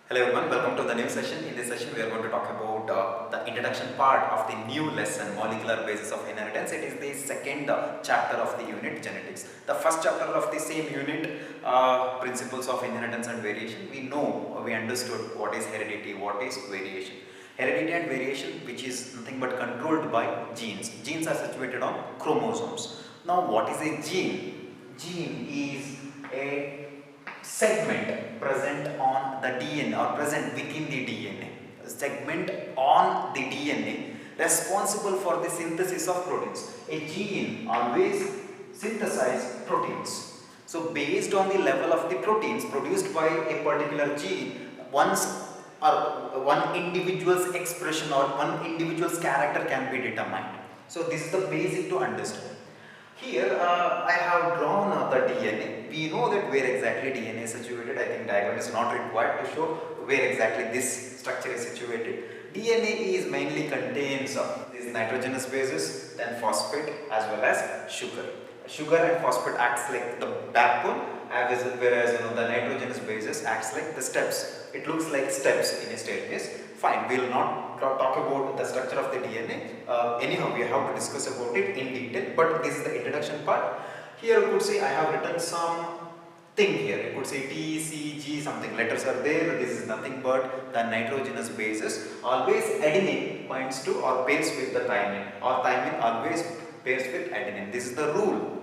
Hello everyone, welcome to the new session. In this session, we are going to talk about the introduction part of the new lesson, Molecular Basis of Inheritance. It is the second chapter of the unit, Genetics. The first chapter of the same unit, Principles of Inheritance and Variation. We understood what is heredity, what is variation. Heredity and variation, which is nothing but controlled by genes. Genes are situated on chromosomes. Now, what is a gene? Gene is a segment present on the DNA or present within the DNA. A segment on the DNA responsible for the synthesis of proteins. A gene always synthesizes proteins. So based on the level of the proteins produced by a particular gene, one individual's expression or one individual's character can be determined. So this is the basic to understand. Here I have drawn the DNA. We know that where exactly DNA is situated. I think diagram is not required to show where exactly this structure is situated. DNA is mainly contains these nitrogenous bases, then phosphate as well as sugar. Sugar and phosphate acts like the backbone, whereas the nitrogenous bases acts like the steps. It looks like steps in a staircase. Fine, we will not talk about the structure of the DNA. Anyhow, we have to discuss about it in detail, but this is the introduction part. Here you could see I have written some thing here. You could say T, C, G, something letters are there. This is nothing but the nitrogenous bases. Always adenine points to or pairs with the thymine, or thymine always pairs with adenine. This is the rule.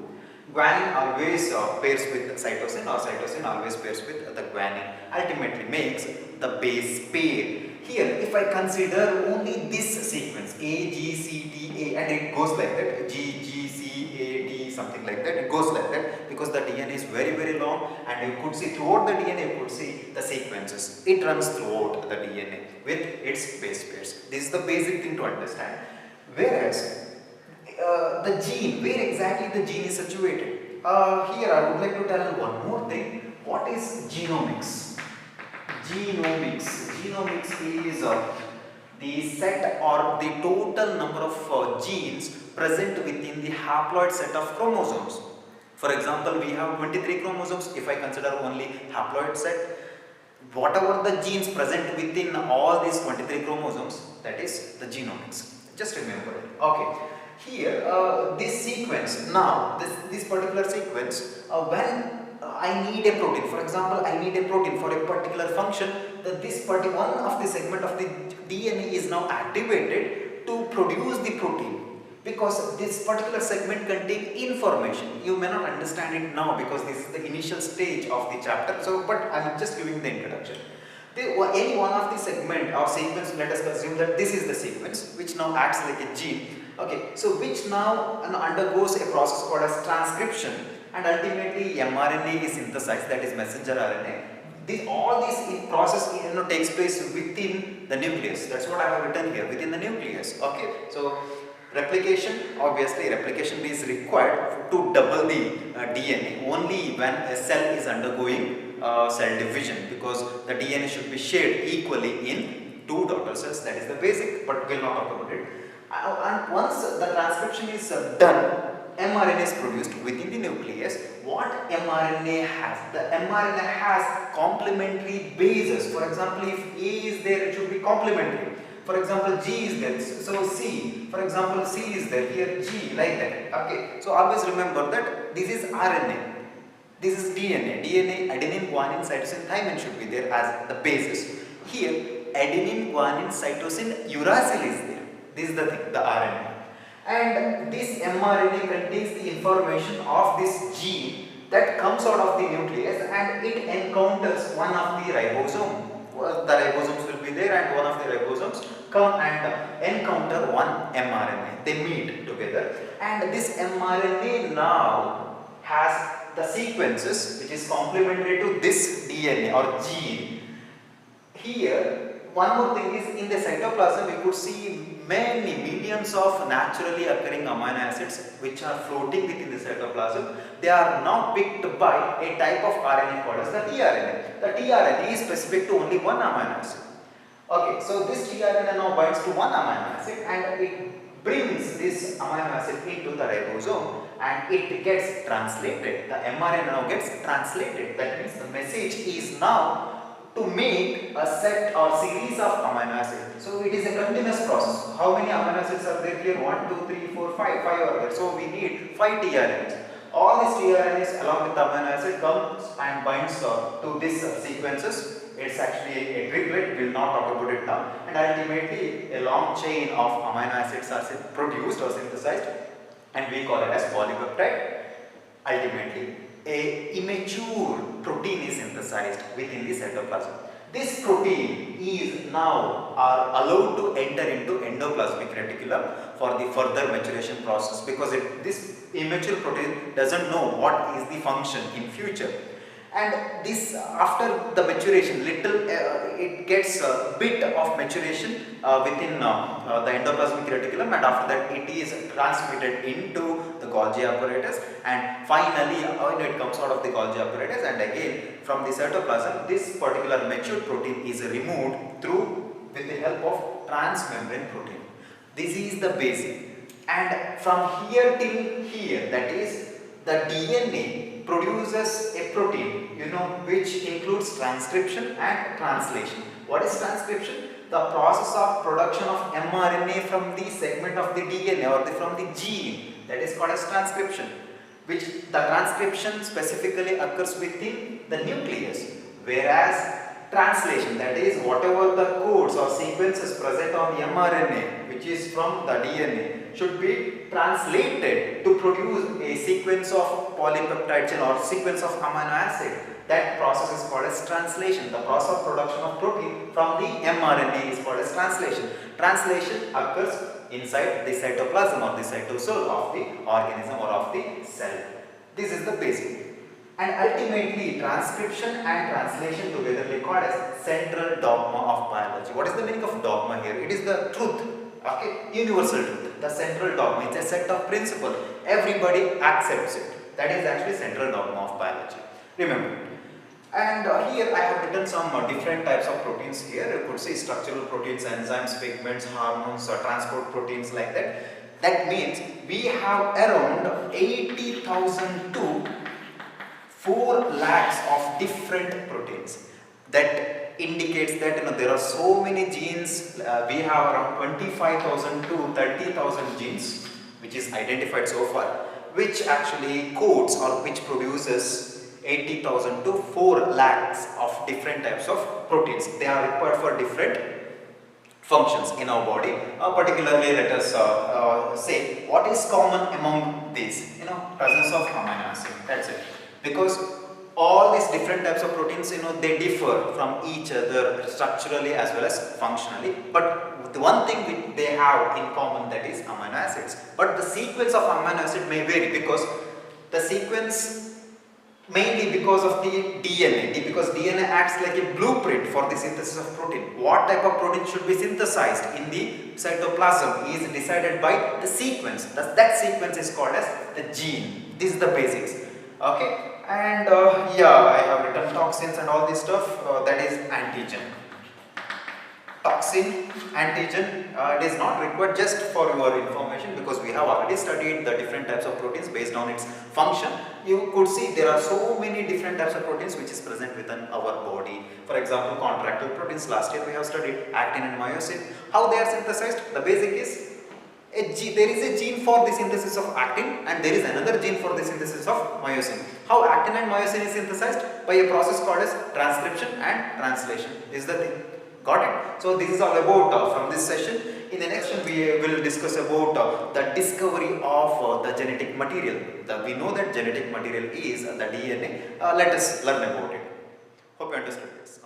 Guanine always pairs with cytosine, or cytosine always pairs with the guanine. Ultimately makes the base pair. Here, if I consider only this sequence A, G, C, D, A, and it goes like that, G, G, C, A, D, something like that, it goes like that because the DNA is very long, and you could see throughout the DNA, you could see the sequences. It runs throughout the DNA with its base pairs. This is the basic thing to understand. Whereas the gene, where exactly the gene is situated? Here I would like to tell one more thing. What is genomics? Genomics is the set or the total number of genes present within the haploid set of chromosomes. For example, we have 23 chromosomes. If I consider only haploid set, whatever the genes present within all these 23 chromosomes, that is the genomics. Just remember it. Okay. Here, this sequence, now this particular sequence, when I need a protein, for example, I need a protein for a particular function, that one of the segment of the DNA is now activated to produce the protein, because this particular segment contains information. You may not understand it now because this is the initial stage of the chapter, so but I am just giving the introduction. Any one of the segment or sequence, let us assume that this is the sequence which now acts like a gene. Okay, so which now undergoes a process called as transcription, and ultimately mRNA is synthesized, that is messenger RNA. All this process takes place within the nucleus. That's what I have written here, within the nucleus. Okay, so replication, obviously replication is required to double the DNA only when a cell is undergoing cell division, because the DNA should be shared equally in two daughter cells. That is the basic, but we will not talk about it. And once the transcription is done, mRNA is produced within the nucleus. What mRNA has? The mRNA has complementary bases. For example, if A is there, it should be complementary. For example, G is there, so C. For example, C is there, here G, like that. Okay, so always remember that this is RNA. This is DNA. DNA, adenine, guanine, cytosine, thymine should be there as the basis. Here, adenine, guanine, cytosine, uracil is there. This is the thing, the RNA. And this mRNA contains the information of this gene that comes out of the nucleus, and it encounters one of the ribosome. The ribosomes will be there, and one of the ribosomes come and encounter one mRNA. They meet together, and this mRNA now has the sequences which is complementary to this DNA or gene. Here, one more thing is, in the cytoplasm we could see many millions of naturally occurring amino acids which are floating within the cytoplasm. They are now picked by a type of RNA called as the tRNA. The tRNA is specific to only one amino acid. Okay, so this tRNA now binds to one amino acid, and it brings this amino acid into the ribosome, and it gets translated. The mRNA now gets translated. That means the message is now to make a set or series of amino acids. So it is a continuous process. How many amino acids are there here? 1, 2, 3, 4, 5. 5 are there. So we need 5 tRNAs. All these tRNAs along with the amino acid comes and binds to these sequences. It's actually a triplet, we will not talk about it now. And ultimately a long chain of amino acids are produced or synthesized, and we call it as polypeptide. Ultimately, a immature protein is synthesized within the cytoplasm. This protein is now allowed to enter into endoplasmic reticulum for the further maturation process, because this immature protein doesn't know what is the function in future. And this, after the maturation, it gets a bit of maturation within the endoplasmic reticulum, and after that it is transmitted into the Golgi apparatus, and finally when it comes out of the Golgi apparatus and again from the cytoplasm, this particular matured protein is removed with the help of transmembrane protein. This is the basic, and from here till here, that is, the DNA produces a protein, which includes transcription and translation. What is transcription? The process of production of mRNA from the segment of the DNA or from the gene, that is called as transcription, which the transcription specifically occurs within the nucleus, whereas translation, that is whatever the codes or sequences present on the mRNA, which is from the DNA, should be translated to produce a sequence of polypeptide chain or sequence of amino acid. That process is called as translation. The process of production of protein from the mRNA is called as translation. Translation occurs inside the cytoplasm or the cytosol of the organism or of the cell. This is the basic. And ultimately, transcription and translation together are called as central dogma of biology. What is the meaning of dogma here? It is the truth, okay, universal truth. The central dogma, it's a set of principles. Everybody accepts it. That is actually central dogma of biology. Remember. And here I have written some different types of proteins here. You could say structural proteins, enzymes, pigments, hormones, transport proteins, like that. That means we have around 80,000 to 4 lakhs of different proteins. That indicates that there are so many genes. We have around 25,000 to 30,000 genes which is identified so far, which actually codes or which produces 80,000 to 4 lakhs of different types of proteins. They are required for different functions in our body. Particularly, let us say what is common among these. Presence of amino acid. That's it. Because all these different types of proteins, they differ from each other structurally as well as functionally. But the one thing which they have in common, that is amino acids. But the sequence of amino acid may vary, because the sequence mainly because of the DNA, because DNA acts like a blueprint for the synthesis of protein. What type of protein should be synthesized in the cytoplasm is decided by the sequence. That sequence is called as the gene. This is the basics. Okay. And I have written toxins and all this stuff. That is antigen. Toxin, antigen, it is not required, just for your information, because we have already studied the different types of proteins based on its function. You could see there are so many different types of proteins which is present within our body. For example, contractile proteins, last year we have studied actin and myosin. How they are synthesized? The basic is there is a gene for the synthesis of actin and there is another gene for the synthesis of myosin. How actin and myosin is synthesized? By a process called as transcription and translation. This is the thing. Got it? So this is all about from this session. In the next one we will discuss about the discovery of the genetic material. We know that genetic material is the DNA. Let us learn about it. Hope you understood this.